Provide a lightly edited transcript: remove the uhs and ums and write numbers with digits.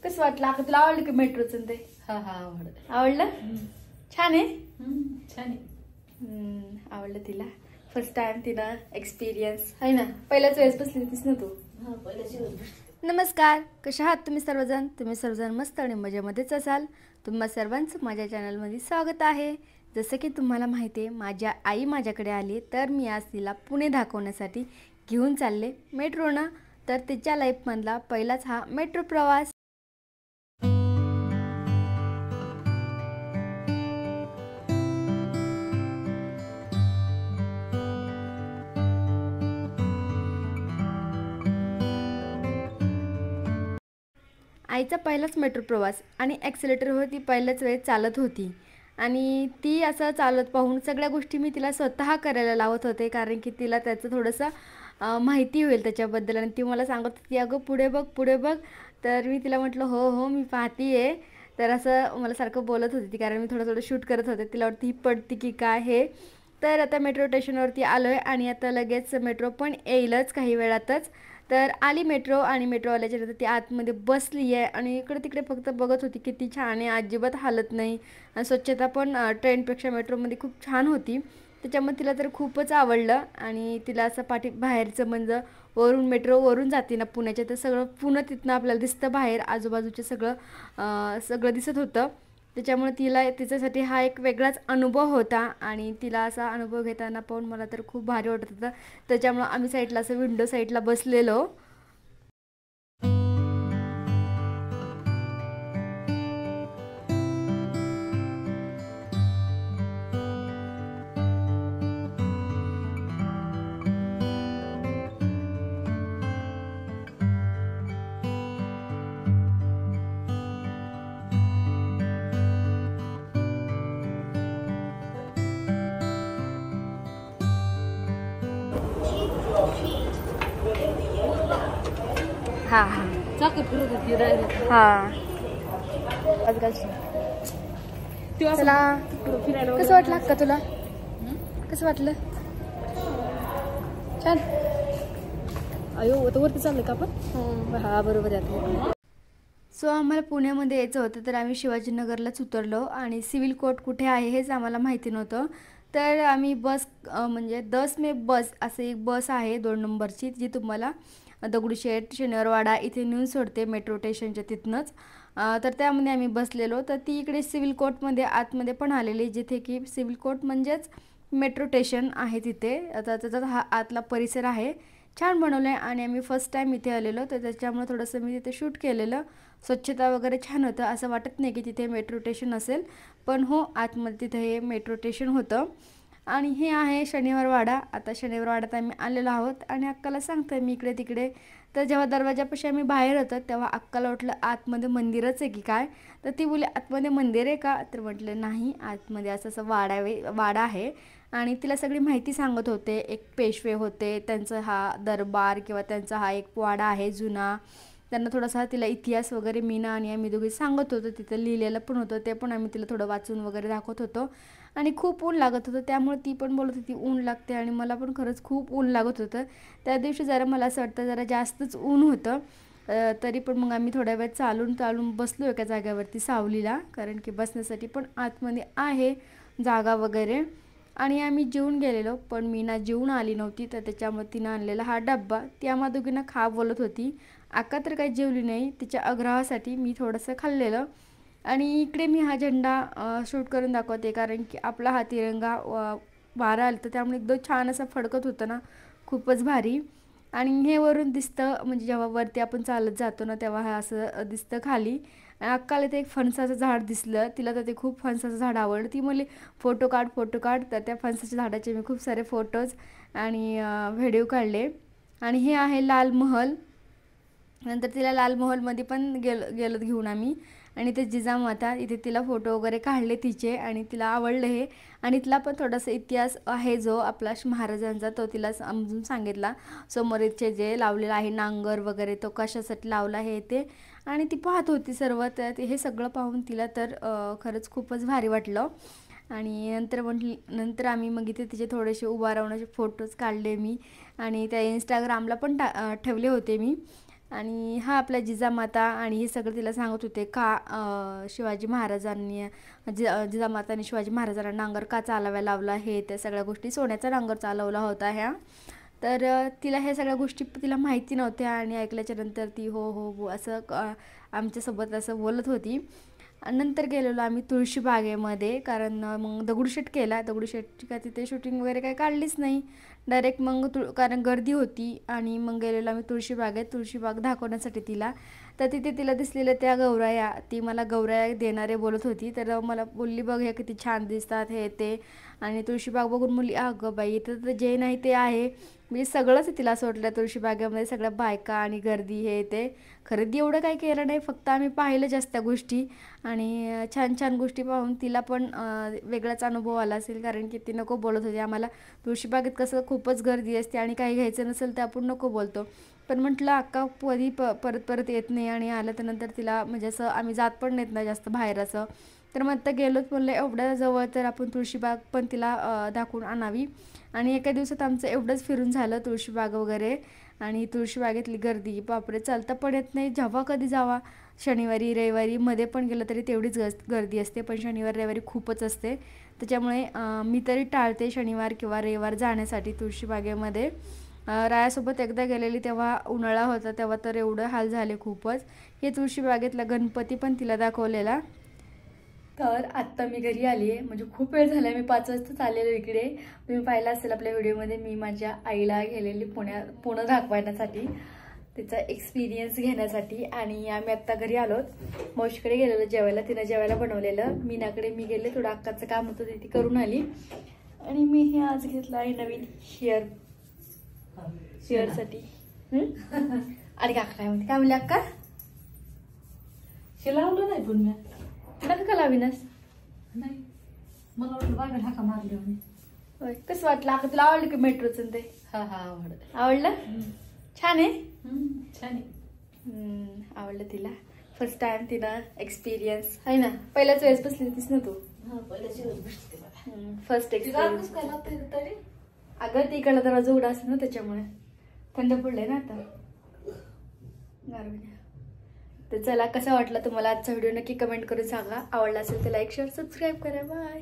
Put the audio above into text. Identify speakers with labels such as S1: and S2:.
S1: कसं वाटलं? आता तुला आवडलं की मेट्रोचं ते?
S2: हा आवडलं.
S1: आवडलं? छान आहे.
S2: छान आहे.
S1: आवडलं तिला. फर्स्ट टाइम तिनं एक्सपिरियन्स आहे ना. पहिल्याच वेळेस बसली होतीस ना तू? नमस्कार, कशा आहात तुम्ही सर्वजण? तुम्ही सर्वजण मस्त आणि मजेमध्येच असाल. तुम्हा सर्वांचं माझ्या चॅनलमध्ये स्वागत आहे. जसं की तुम्हाला माहिती आहे, माझ्या आई माझ्याकडे आली, तर मी आज तिला पुणे दाखवण्यासाठी घेऊन चालले मेट्रोनं. तर तिच्या लाईफमधला पहिलाच हा मेट्रो प्रवास. आईचा पहिलाच मेट्रो प्रवास आणि ॲक्सिलेटरवर ती पहिल्याच वेळेस चालत होती आणि ती असं चालत पाहून सगळ्या गोष्टी मी तिला स्वतः करायला लावत होते, कारण की तिला त्याचं थोडंसं माहिती होईल त्याच्याबद्दल. आणि ती मला सांगत होती, अगं पुढे बघ पुढे बघ. तर मी तिला म्हटलं हो हो मी पाहती आहे. तर असं मला सारखं बोलत होती ती, कारण मी थोडं शूट करत होते. तिला वाटतं ही पडती की काय हे. तर आता मेट्रो स्टेशनवरती आलो आहे आणि आता लगेच मेट्रो पण येईलच काही वेळातच. तर आली मेट्रो आणि मेट्रो आल्याच्यानंतर ती आतमध्ये बसली आहे आणि इकडे तिकडे फक्त बघत होती. किती छान आहे, अजिबात हालत नाही आणि स्वच्छता पण ट्रेनपेक्षा मेट्रोमध्ये खूप छान होती. त्याच्यामुळे तिला तर खूपच आवडलं. आणि तिला असं बाहेरचं म्हणजे वरून मेट्रो वरून जाते ना पुण्याच्या, तर सगळं पुणे तिथनं आपल्याला दिसतं, बाहेर आजूबाजूचे सगळं दिसत होतं. त्याच्यामुळे तिच्यासाठी हा एक वेगळाच अनुभव होता आणि तिला असा अनुभव घेताना पाहून मला तर खूप भारी वाटत होतं. त्याच्यामुळं आम्ही साईडला असं विंडो साईडला बसलेलो. हा हा चला. कसं वाटलं अक्का तुला? कसं वाटलं? छान. अयो आता वरती चाललं का आपण? हा बरोबर आहे. सो आम्हाला पुण्यामध्ये यायचं होतं, तर आम्ही शिवाजीनगरलाच उतरलो आणि सिव्हिल कोर्ट कुठे आहे हेच आम्हाला माहिती नव्हतं. तर आम्ही म्हणजे 10 मे बस असं एक बस आहे 2 नंबरची, जी तुम्हाला दगडूशेठ शनिवारवाडा इथे नेऊन सोडते मेट्रो स्टेशनच्या तिथनंच. तर त्यामध्ये आम्ही बसलेलो. तर ती इकडे सिव्हिल कोर्टमध्ये आतमध्ये पण आलेली, जिथे की सिव्हिल कोर्ट म्हणजेच मेट्रो स्टेशन आहे तिथे. आता त्याचा हा आतला परिसर आहे, छान बनवलं आहे. आणि आम्ही फर्स्ट टाईम इथे आलेलो, तर त्याच्यामुळे थोडंसं मी तिथे शूट केलेलं. स्वच्छता वगैरे छान होतं, असं वाटत नाही की तिथे मेट्रो स्टेशन असेल, पण हो आतमध्ये तिथे हे मेट्रो स्टेशन होतं. आणि हे आहे शनिवारवाडा. आता शनिवारवाड्यात आम्ही आलेलो आहोत आणि अक्काला सांगतोय मी इकडे तिकडे. तर जेव्हा दरवाजापाशी आम्ही बाहेर होतो तेव्हा अक्काला वाटलं आतमध्ये मंदिरच आहे की काय. तर ती बोलली आतमध्ये मंदिर आहे का? तर म्हटलं नाही, आतमध्ये असं वाडा आहे. आणि तिला सगळी माहिती सांगत होते. एक पेशवे होते, त्यांचा हा दरबार किंवा त्यांचा हा एक वाडा आहे जुना. त्यांना थोडासा तिला इतिहास वगैरे मीना आणि आम्ही दोघी सांगत होतो. तिथं लिहिलेलं पण होतं, ते पण आम्ही तिला थोडं वाचून वगैरे दाखवत होतो. आणि खूप ऊन लागत होतं, त्यामुळे ती पण बोलत होती ऊन लागते आणि मला पण खरंच खूप ऊन लागत होतं. त्या दिवशी जरा मला असं वाटतं जरा जास्तच ऊन होतं. तरी पण मग आम्ही थोड्या वेळ चालून बसलो एका जागेवरती सावलीला, कारण की बसण्यासाठी पण आतमध्ये आहे जागा वगैरे. आणि आम्ही जेवून गेलेलो, पण मीना जेवून आली नव्हती. तर त्याच्यामुळे तिनं आणलेला हा डब्बा ती आम्हा दोघींना खा बोलत होती. अक्का तर काही जेवली नाही, तिच्या आग्रहासाठी मी थोडंसं खाल्लेलं. आणि इकडे मी हा झेंडा शूट करून दाखवते, कारण की आपला हा तिरंगा वारा आला तर त्यामुळे एकदम छान असं फडकत होतं ना, खूपच भारी. आणि हे वरून दिसतं, म्हणजे जेव्हा वरती आपण चालत जातो ना तेव्हा हा असं दिसतं खाली. आणि अक्काला ते एक फणसाचं झाड दिसलं, तिला तर ते खूप फणसाचं झाड आवडलं. ती म्हणली फोटो काढ. तर त्या फणसाच्या झाडाचे मी खूप सारे फोटोज आणि व्हिडिओ काढले. आणि हे आहे लाल महल. नंतर तिला लाल महलमध्ये पण गेलो घेऊन आम्ही. आणि ते जिजामाता इथे तिला फोटो वगैरे काढले तिचे आणि तिला आवडलं हे. आणि तिला पण थोडासा इतिहास आहे जो आपला महाराजांचा, तो तिला समजून सांगितला. समोर इथे जे लावलेलं आहे नांगर वगैरे, तो कशासाठी लावला हे ते. आणि ती पाहत होती सर्व. तर हे सगळं पाहून तिला तर खरंच खूपच भारी वाटलं. आणि नंतर आम्ही मग इथे तिचे थोडेसे उभा राहण्याचे फोटोज काढले मी आणि त्या इंस्टाग्रामला पण ठेवले होते मी. आणि हा आपला जिजामाता आणि हे सगळं तिला सांगत होते का शिवाजी महाराजांनी जिजामाताने शिवाजी महाराजांना नांगर का चालवायला लावला, हे त्या सगळ्या गोष्टी, सोन्याचा नांगर चालवला होता ह्या. तर तिला ह्या सगळ्या गोष्टी तिला माहिती नव्हत्या आणि ऐकल्याच्या नंतर ती हो हो हो असं आमच्यासोबत असं बोलत होती. नंतर गेलेलो आम्ही तुळशीबागेमध्ये, कारण मग दगडूशेठ केला. दगडूशेठची का तिथे शूटिंग वगैरे काही काढलीच नाही, डायरेक्ट मग कारण गर्दी होती. आणि मग गेलेलो आम्ही तुळशीबागेत, तुळशीबाग दाखवण्यासाठी तिला. तर तिथे तिला दिसलेल्या त्या गौराया, ती मला गौराया देणारे बोलत होती. तर मला बोलली बघ हे किती छान दिसतात हे ते. आणि तुळशीबाग बघून मुली अगं बाई इथं तर जे नाही ते आहे, म्हणजे सगळंच तिला असं वाटलं तुळशीबागेमध्ये, सगळ्या बायका आणि गर्दी हे ते. खरेदी एवढं काही केलं नाही, फक्त आम्ही पाहिलं जास्त गोष्टी. आणि छान छान गोष्टी पाहून तिला पण वेगळाच अनुभव आला असेल, कारण की ती नको बोलत होती आम्हाला. तुळशीबागेत कसं खूपच गर्दी असते आणि काही घ्यायचं नसेल तर आपण नको बोलतो. पण म्हटलं अक्का कधी परत परत येत नाही, आणि आलं तर नंतर तिला म्हणजे असं आम्ही जात पण नाहीत ना जास्त बाहेर असं. तर मग आता गेलोच म्हणलं एवढ्या जवळ तर आपण तुळशीबाग पण तिला दाखवून आणावी. आणि एका दिवसात आमचं एवढंच फिरून झालं तुळशीबाग वगैरे. आणि तुळशीबागेतली गर्दी बापरे, चालता पण येत नाही. जेव्हा कधी जावा, शनिवारी रविवारी मध्ये पण गेलं तरी तेवढीच गर्दी असते, पण शनिवार रविवारी खूपच असते. त्याच्यामुळे मी तरी टाळते शनिवार किंवा रविवार जाण्यासाठी तुळशीबागेमध्ये. रायासोबत एकदा गेलेली तेव्हा उन्हाळा होता, तेव्हा तर एवढं हाल झाले खूपच. हे तुळशीबागेतला गणपती पण तिला दाखवलेला. तर आत्ता मी घरी आली आहे, म्हणजे खूप वेळ झाला, मी 5 वाजताच आलेलो इकडे. तुम्ही पाहिलं असेल आपल्या व्हिडिओमध्ये, मी माझ्या आईला गेलेली पुणे दाखवण्यासाठी, तिचा एक्सपिरियन्स घेण्यासाठी. आणि आम्ही आत्ता घरी आलोत. मावशीकडे गेलेलो जेवायला, तिनं जेवायला बनवलेलं. मीनाकडे मी गेले, थोडं अक्काचं काम होतं ते ती करून आली. आणि मी हे आज घेतलं आहे नवीन शेअरसाठी. आणि काका काय म्हणते, काय म्हणले अक्का?
S2: लावलं नाही पण मी
S1: नका का लावीनस?
S2: नाही, मला वाटलं बागेत हाका मारली होती.
S1: होय, कसं वाटलं अक्का? तुला आवडलं की मेट्रोचं ते?
S2: हा हा आवडलं.
S1: आवडलं? छान आहे.
S2: छान आहे.
S1: आवडलं तिला. फर्स्ट टाइम तिनं एक्सपिरियन्स आहे ना, पहिल्याच वेळेस बसली होतीस ना तू? First experience. अगं तिकडला दरवाजा उघडा असतो ना, त्याच्यामुळे थंड पडलंय ना आता. तर चला, कसा वाटला तुम्हाला आजचा व्हिडिओ नक्की कमेंट करून सांगा. आवडला असेल तर लाईक शेअर सबस्क्राईब करा. बाय.